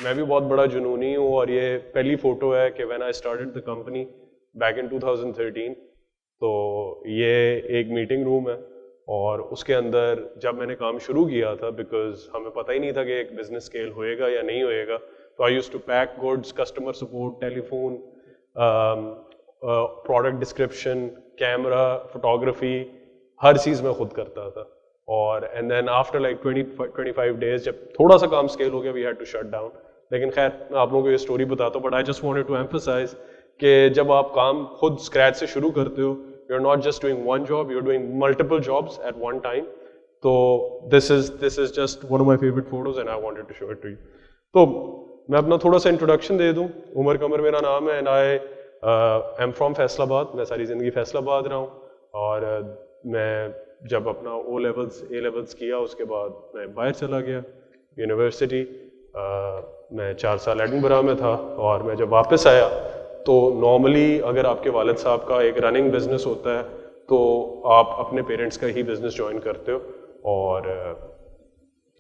میں بھی بہت بڑا جنونی ہوں اور یہ پہلی فوٹو ہے کہ when I started the company back in 2013. تو یہ ایک میٹنگ روم ہے اور اس کے اندر جب میں نے کام شروع کیا تھا بیکاز ہمیں پتہ ہی نہیں تھا کہ ایک بزنس اسکیل ہوئے گا یا نہیں ہوئے گا, تو I use to pack goods, customer support, telephone, product description, camera, photography, ہر چیز میں خود کرتا تھا. اور and then after like 25 days جب تھوڑا سا کام اسکیل ہو گیا we had to shut down. لیکن خیر میں آپ لوگوں کو یہ اسٹوری بتاتا ہوں, but I just wanted to emphasize کہ جب آپ کام خود اسکریچ سے شروع کرتے ہو, you are not just doing one job, you are doing multiple jobs at one time. تو this is just one of my favourite photos and I wanted to show it to you. تو میں اپنا تھوڑا سا introduction دے دوں. عمر قمر میرا نام ہے and I am from Faisal آباد. میں ساری زندگی فیصل آباد رہا ہوں اور میں جب اپنا اے لیولس کیا اس کے بعد میں باہر چلا گیا یونیورسٹی. میں 4 سال ایڈنبرا میں تھا اور میں جب واپس آیا تو نارملی اگر آپ کے والد صاحب کا ایک رننگ بزنس ہوتا ہے تو آپ اپنے پیرنٹس کا ہی بزنس جوائن کرتے ہو, اور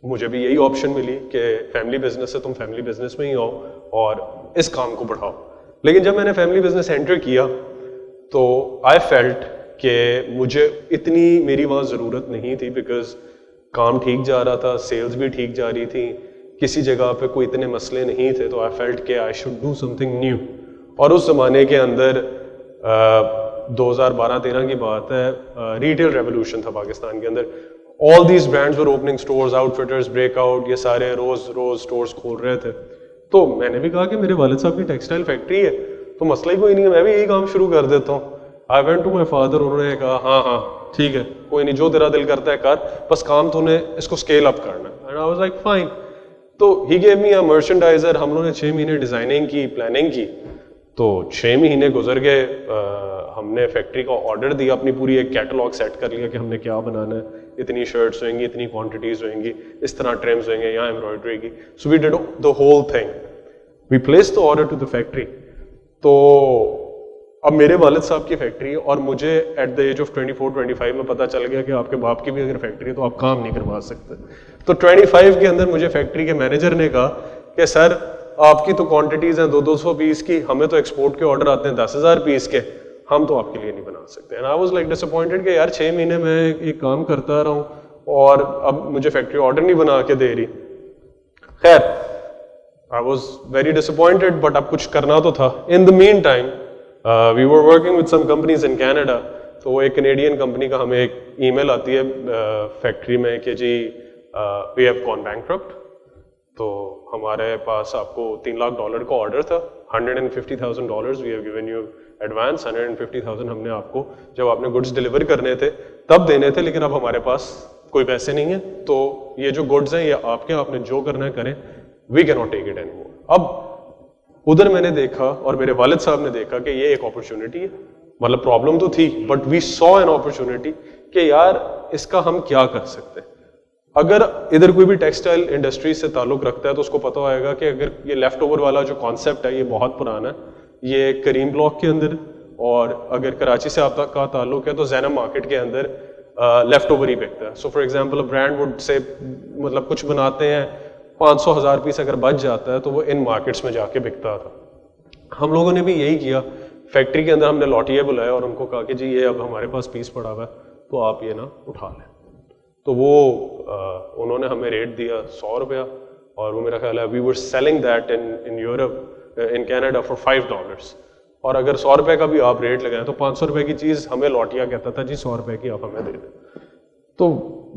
مجھے بھی یہی آپشن ملی کہ فیملی بزنس ہے, تم فیملی بزنس میں ہی آؤ اور اس کام کو بڑھاؤ. لیکن جب میں نے فیملی بزنس انٹر کیا تو آئی فیلٹ کہ مجھے اتنی میری وہاں ضرورت نہیں تھی بیکاز کام ٹھیک جا رہا تھا, سیلز بھی ٹھیک جا رہی تھی, کسی جگہ پہ کوئی اتنے مسئلے نہیں تھے. تو آئی فیلٹ کہ I should do some thing new. اور اس زمانے کے اندر 2012-13 کی بات ہے, ریٹیل ریولوشن تھا پاکستان کے اندر. All these brands were opening stores, Outfitters, Breakout, یہ سارے روز اسٹورز کھول رہے تھے. تو میں نے بھی کہا کہ میرے والد صاحب کی ٹیکسٹائل فیکٹری ہے تو مسئلہ ہی کوئی نہیں ہے, میں بھی یہی کام شروع کر دیتا ہوں. I went to my father, انہوں نے کہا ہاں ٹھیک ہے کوئی نہیں, جو تیرا دل کرتا ہے کر, بس کام تو نے اس کو اسکیل اپ کرنا ہے. And I was like fine. تو ہی گیو می اے مرچنڈائزر. ہم لوگوں نے 6 مہینے ڈیزائننگ کی, پلاننگ کی. تو 6 مہینے گزر گئے, ہم نے فیکٹری کا آرڈر دیا, اپنی پوری ایک کیٹلاگ سیٹ کر لیا کہ ہم نے کیا بنانا ہے, اتنی شرٹس ہوئیں گی, اتنی کوانٹٹیز ہوئیں گی, اس طرح ٹریمز ہوئیں گے, یہاں ایمبرائڈری کی. So we did the whole thing, we placed the order to the factory. تو اب میرے والد صاحب کی فیکٹری ہے اور مجھے ایٹ دا ایج آف 24-25 میں پتہ چل گیا کہ آپ کے باپ کی بھی اگر فیکٹری ہے تو آپ کام نہیں کروا سکتے. تو 25 کے اندر مجھے فیکٹری کے مینیجر نے کہا کہ سر آپ کی تو کوانٹٹیز ہیں 200 پیس کی, ہمیں تو ایکسپورٹ کے آرڈر آتے ہیں 10,000 پیس کے, ہم تو آپ کے لیے نہیں بنا سکتے. And I was like disappointed کہ یار 6 مہینے میں ایک کام کرتا رہا ہوں اور اب مجھے فیکٹری آرڈر نہیں بنا کے دے رہی. خیر I was very disappointed, but اب کچھ کرنا تو تھا. In the meantime we were working with some companies in Canada. تو وہ ایک کینیڈین کمپنی کا ہمیں ایک ای میل آتی ہے فیکٹری میں کہ جی وی ہیو گون بینکرپٹ. تو ہمارے پاس آپ کو $3 lakh کا آرڈر تھا, $150,000 we have given you advance. 150,000 ہم نے آپ کو جب آپ نے گڈس ڈلیور کرنے تھے تب دینے تھے, لیکن اب ہمارے پاس کوئی پیسے نہیں ہیں, تو یہ جو گڈس ہیں یہ آپ کے, آپ نے جو کرنا ہے کریں, وی کی not take it any more. اب ادھر میں نے دیکھا اور میرے والد صاحب نے دیکھا کہ یہ ایک اپرچونٹی ہے. مطلب پرابلم تو تھی but we saw an opportunity کہ یار اس کا ہم کیا کر سکتے ہیں. اگر ادھر کوئی بھی ٹیکسٹائل انڈسٹری سے تعلق رکھتا ہے تو اس کو پتہ ہوئے گا کہ اگر یہ لیفٹ اوور والا جو کانسیپٹ ہے یہ بہت پرانا ہے, یہ کریم بلاک کے اندر, اور اگر کراچی سے آپ کا تعلق ہے تو زینب مارکیٹ کے اندر لیفٹ اوور ہی بکتا ہے. سو فار ایگزامپل برانڈ وڈ سے مطلب کچھ بناتے ہیں 500,000 پیس اگر بچ جاتا ہے تو وہ ان مارکیٹس میں جا کے بکتا تھا. ہم لوگوں نے بھی یہی کیا, فیکٹری کے اندر ہم نے لوٹیے بلایا اور ان کو کہا کہ جی یہ اب ہمارے پاس پیس پڑا ہوا ہے تو آپ یہ نا اٹھا لیں. تو وہ انہوں نے ہمیں ریٹ دیا $100, اور وہ میرا خیال ہے we were selling that in Europe in Canada for $5. اور اگر $100 کا بھی آپ ریٹ لگائیں تو $500 کی چیز ہمیں لوٹیا کہتا تھا جی $100 کی آپ ہمیں دے دیں. تو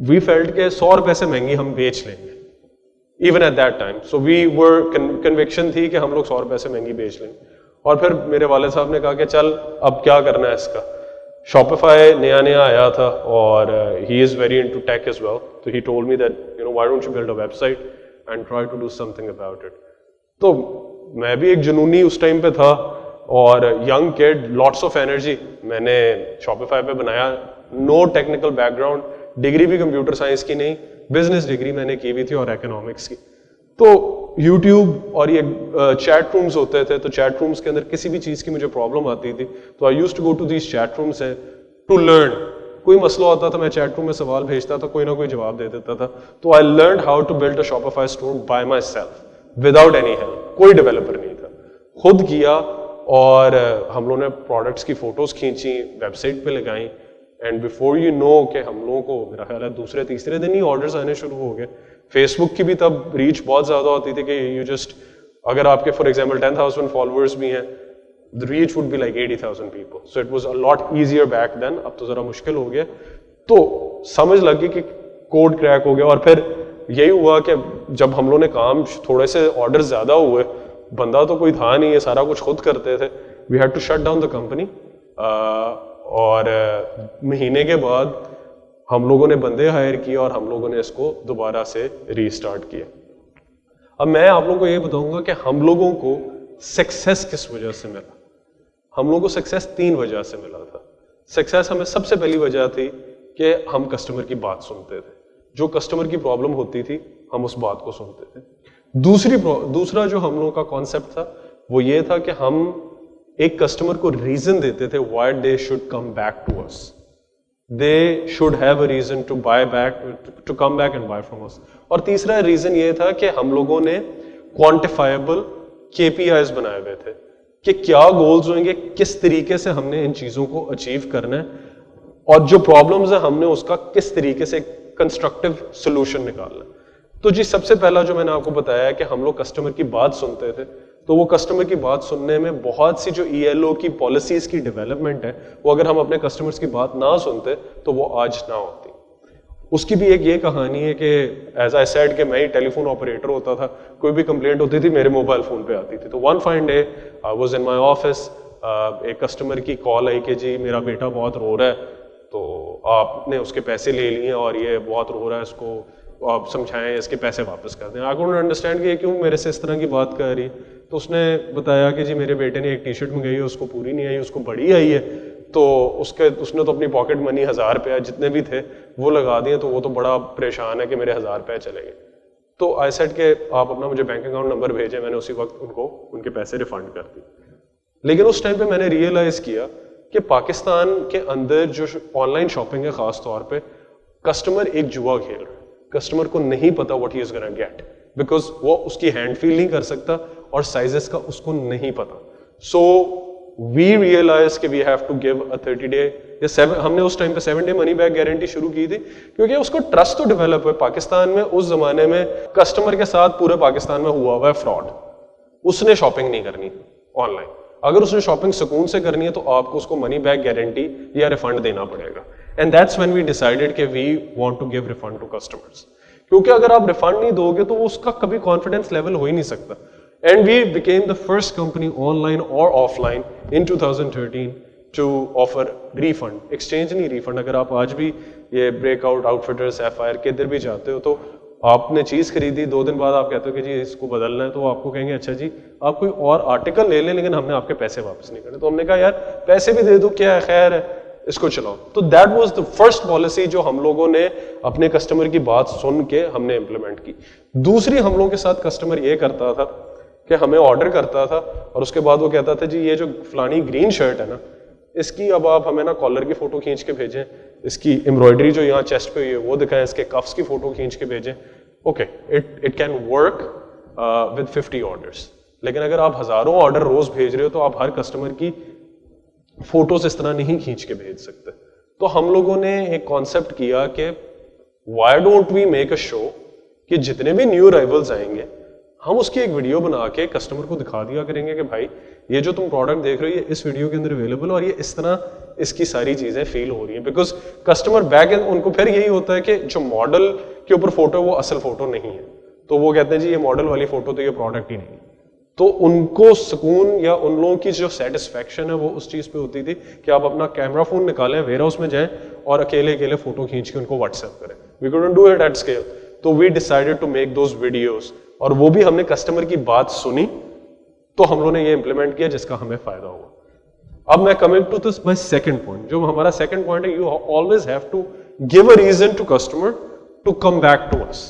وی فیلٹ کہ $100 سے مہنگی ہم بیچ لیں گے even at that time. So we were conviction تھی کہ ہم لوگ $100 سے مہنگی بیچ لیں. اور پھر میرے والد صاحب نے کہا کہ چل اب کیا کرنا ہے اس کا. شاپیفائی نیا آیا تھا اور he is very into tech as well. تو he told me that you know why don't you build a website and try to do something about it. تو میں بھی ایک جنونی اس ٹائم پہ تھا اور young could, lots of energy. میں نے شاپیفائی پہ بنایا, نو ٹیکنیکل بیک گراؤنڈ, ڈگری بھی کمپیوٹر سائنس کی نہیں, بزنس ڈگری میں نے کی ہوئی تھی اور اکنامکس کی. تو یوٹیوب اور یہ چیٹ رومز ہوتے تھے, تو چیٹ رومز کے اندر کسی بھی چیز کی مجھے پرابلم آتی تھی تو I use to go to these chat rooms to learn. کوئی مسئلہ ہوتا تھا میں چیٹ روم میں سوال بھیجتا تھا, کوئی نہ کوئی جواب دے دیتا تھا. تو I learned how to build a Shopify store by myself without any help. کوئی ڈیولپر نہیں تھا, خود کیا, اور ہم لوگوں نے پروڈکٹس کی فوٹوز کھینچی, ویب سائٹ پہ لگائیں, اینڈ بیفور یو نو کہ ہم لوگوں کو میرا خیال ہے دوسرے تیسرے دن ہی آرڈرز آنے شروع ہو گئے. فیس بک کی بھی تب ریچ بہت زیادہ ہوتی تھی کہ یو جسٹ, اگر آپ کے فار ایگزامپل 10,000 فالوورس بھی ہیں, the reach would be like 80,000 people. So it was a lot easier back then. اب تو ذرا مشکل ہو گیا. تو سمجھ لگ گئی کہ کوڈ کریک ہو گیا. اور پھر یہی ہوا کہ جب ہم لوگوں نے کام تھوڑے سے آرڈر زیادہ ہوئے, بندہ تو کوئی تھا نہیں, یہ سارا کچھ خود کرتے تھے, we had to shut down the company. اور مہینے کے بعد ہم لوگوں نے بندے ہائر کیے اور ہم لوگوں نے اس کو دوبارہ سے ری اسٹارٹ کیا. اب میں آپ لوگوں کو یہ بتاؤں گا کہ ہم لوگوں کو سکسیس کس وجہ سے ملا. ہم لوگوں کو سکسیس 3 وجہ سے ملا تھا. سکسیس ہمیں سب سے پہلی وجہ تھی کہ ہم کسٹمر کی بات سنتے تھے. جو کسٹمر کی پرابلم ہوتی تھی ہم اس بات کو سنتے تھے. دوسرا جو ہم لوگوں کا کانسیپٹ تھا وہ یہ تھا کہ ہم ایک کسٹمر کو ریزن دیتے تھے why they should come back to us. They should have a reason to come back and buy from us. اور تیسرا ریزن یہ تھا کہ ہم لوگوں نے کوانٹیفائبل KPIs بنائے ہوئے تھے کہ کیا گولز ہوئیں گے, کس طریقے سے ہم نے ان چیزوں کو اچیو کرنا ہے, اور جو پرابلمز ہیں ہم نے اس کا کس طریقے سے کنسٹرکٹیو سولوشن نکالنا ہے. تو جی سب سے پہلا جو میں نے آپ کو بتایا ہے کہ ہم لوگ کسٹمر کی بات سنتے تھے, تو وہ کسٹمر کی بات سننے میں بہت سی جو ELO کی پالیسیز کی ڈیولپمنٹ ہے وہ اگر ہم اپنے کسٹمرز کی بات نہ سنتے تو وہ آج نہ ہوتی. اس کی بھی ایک یہ کہانی ہے کہ ایز آئی سیڈ کہ میں ہی ٹیلی فون آپریٹر ہوتا تھا, کوئی بھی کمپلینٹ ہوتی تھی میرے موبائل فون پہ آتی تھی. تو one fine day I was in my office, ایک کسٹمر کی کال آئی کہ جی میرا بیٹا بہت رو رہا ہے, تو آپ نے اس کے پیسے لے لیے اور یہ بہت رو رہا ہے, اس کو آپ سمجھائیں اس کے پیسے واپس کر دیں. آئی کونٹ انڈرسٹینڈ کہ یہ کیوں میرے سے اس طرح کی بات کر رہی ہے. تو اس نے بتایا کہ جی میرے بیٹے نے ایک ٹی شرٹ منگائی ہے, اس کو پوری نہیں آئی, اس کو بڑی آئی ہے, تو اس نے تو اپنی پاکٹ منی 1000 روپیہ جتنے بھی تھے وہ لگا دیے, تو وہ تو بڑا پریشان ہے کہ میرے 1000 روپے چلے گئے. تو آئی سیڈ کہ آپ اپنا مجھے بینک اکاؤنٹ نمبر بھیجیں. میں نے اسی وقت ان کو ان کے پیسے ریفنڈ کر دی. لیکن اس ٹائم پہ میں نے ریئلائز کیا کہ پاکستان کے اندر جو آن لائن شاپنگ ہے خاص طور پہ, کسٹمر ایک جوا کھیل رہا ہے. کسٹمر کو نہیں پتا what he is gonna get, because وہ اس کی ہینڈ فیل نہیں کر سکتا اور سائزز کا اس کو نہیں پتا. سو وی ریئلائز کہ we have to give a 30 day یا ہم نے اس ٹائم پہ 7 ڈے منی بیک گارنٹی شروع کی تھی, کیونکہ اس کو ٹرسٹ تو ڈیولپ ہے. پاکستان میں اس زمانے میں کسٹمر کے ساتھ پورے پاکستان میں ہوا ہوا ہے فراڈ. اس نے شاپنگ نہیں کرنی آن لائن. اگر اس نے شاپنگ سکون سے کرنی ہے تو آپ کو اس کو منی بیک گارنٹی یا ریفنڈ دینا پڑے گا. And that's when we decided کہ we want to give refund to customers, کیونکہ اگر آپ ریفنڈ نہیں دو گے تو اس کا کبھی کانفیڈینس لیول ہو ہی نہیں سکتا. And we became the first company online or offline in 2013 to offer refund. Exchange نہیں, refund. اگر آپ آج بھی یہ بریک آؤٹ, آؤٹ فٹرز, Sapphire کے ادھر بھی جاتے ہو تو آپ نے چیز خریدی, 2 دن بعد آپ کہتے ہو کہ جی اس کو بدلنا ہے, تو آپ کو کہیں گے اچھا جی آپ کوئی اور آرٹیکل لے لیں لیکن ہم نے آپ کے پیسے واپس نہیں کرنے. تو ہم نے کہا یار پیسے بھی دے دو, کیا ہے, خیر ہے, اس کو چلاؤ. تو that was the first policy جو ہم لوگوں نے اپنے کسٹمر کی بات سن کے ہم نے امپلیمنٹ کی. دوسری, ہم لوگوں کے ساتھ کسٹمر یہ کرتا تھا کہ ہمیں آرڈر کرتا تھا اور اس کے بعد وہ کہتا تھا جی یہ جو فلانی گرین شرٹ ہے نا, اس کی اب آپ ہمیں نا کالر کی فوٹو کھینچ کے بھیجیں, اس کی امبرائڈری جو یہاں چیسٹ پہ ہوئی ہے وہ دکھائیں, اس کے کفس کی فوٹو کھینچ کے بھیجیں. Okay, it can work with 50 orders. لیکن اگر آپ ہزاروں آرڈر روز بھیج رہے ہو تو آپ ہر کسٹمر کی فوٹوز اس طرح نہیں کھینچ کے بھیج سکتے. تو ہم لوگوں نے ایک کانسیپٹ کیا کہ why don't we make a show کہ جتنے بھی نیو ارائیولز آئیں گے ہم اس کی ایک ویڈیو بنا کے کسٹمر کو دکھا دیا کریں گے کہ بھائی یہ جو تم پروڈکٹ دیکھ رہے ہو یہ اس ویڈیو کے اندر اویلیبل اور یہ اس طرح اس کی ساری چیزیں فیل ہو رہی ہیں. بیکاز کسٹمر بیک اینڈ ان کو پھر یہی ہوتا ہے کہ جو ماڈل کے اوپر فوٹو وہ اصل فوٹو نہیں ہے, تو وہ کہتے ہیں جی یہ ماڈل والی فوٹو تو یہ پروڈکٹ ہی نہیں. تو ان کو سکون یا ان لوگوں کی جو سیٹسفیکشن ہے وہ اس چیز پہ ہوتی تھی کہ آپ اپنا کیمرہ فون نکالیں, ویئر ہاؤس میں جائیں اور اکیلے فوٹو کھینچ کے ان کو واٹس ایپ کریں. وی couldn't do it at scale. تو وی decided to make those videos, اور وہ بھی ہم نے کسٹمر کی بات سنی تو ہم لوگوں نے یہ امپلیمنٹ کیا جس کا ہمیں فائدہ ہوا. اب میں coming to this my second point, جو ہمارا سیکنڈ پوائنٹ ہے, you always have to give a reason to customer to come back to us.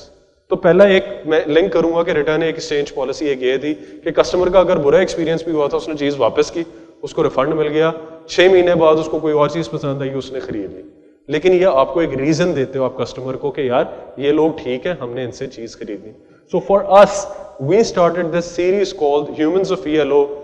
تو پہلا ایک میں لنک کروں گا کہ ریٹرن ایکسچینج پالیسی ایک یہ تھی کہ کسٹمر کا اگر برا ایکسپیرینس بھی ہوا تھا, اس نے چیز واپس کی, اس کو ریفنڈ مل گیا, 6 مہینے بعد اس کو کوئی اور چیز پسند آئی, اس نے خرید لی. لیکن یہ آپ کو ایک ریزن دیتے ہو آپ کسٹمر کو کہ یار یہ لوگ ٹھیک ہے, ہم نے ان سے چیز خریدی. So for us we started this series called Humans of ELO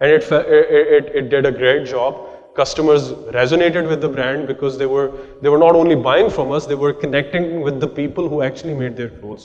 And it did a great job. Customers resonated with the brand because they were not only buying from us, they were connecting with the people who actually made their clothes.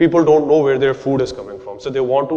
people don't know where their food is coming from, so they want to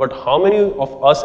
but how many of us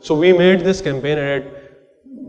So we made this campaign and it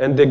and they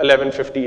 11:50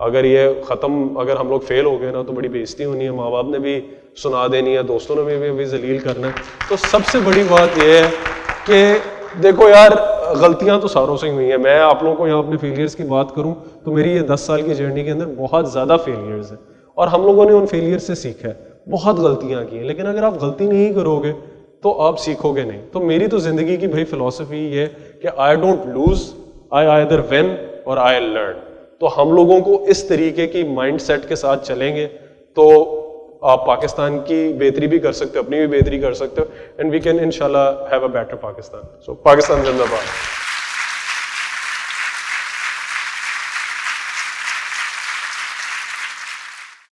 اگر یہ ختم, اگر ہم لوگ فیل ہو گئے نا تو بڑی بےزتی ہونی ہے, ماں باپ نے بھی سنا دینی ہے, دوستوں نے بھی ذلیل کرنا ہے. تو سب سے بڑی بات یہ ہے کہ دیکھو یار غلطیاں تو ساروں سے ہی ہوئی ہیں. میں آپ لوگوں کو یہاں اپنے فیلئرس کی بات کروں تو میری یہ 10 سال کی جرنی کے اندر بہت زیادہ فیلئرز ہیں, اور ہم لوگوں نے ان فیلئر سے سیکھا ہے, بہت غلطیاں کی ہیں, لیکن اگر آپ غلطی نہیں کرو گے تو آپ سیکھو گے نہیں. تو میری تو زندگی کی بھائی فلسفی یہ ہے کہ I don't lose, I either one اور آئی لرن. تو ہم لوگوں کو اس طریقے کی مائنڈ سیٹ کے ساتھ چلیں گے تو آپ پاکستان کی بہتری بھی کر سکتے ہو, اپنی بھی بہتری کر سکتے ہو, اینڈ وی کین انشاءاللہ ہیو اے بیٹر پاکستان. سو پاکستان زندہ باد.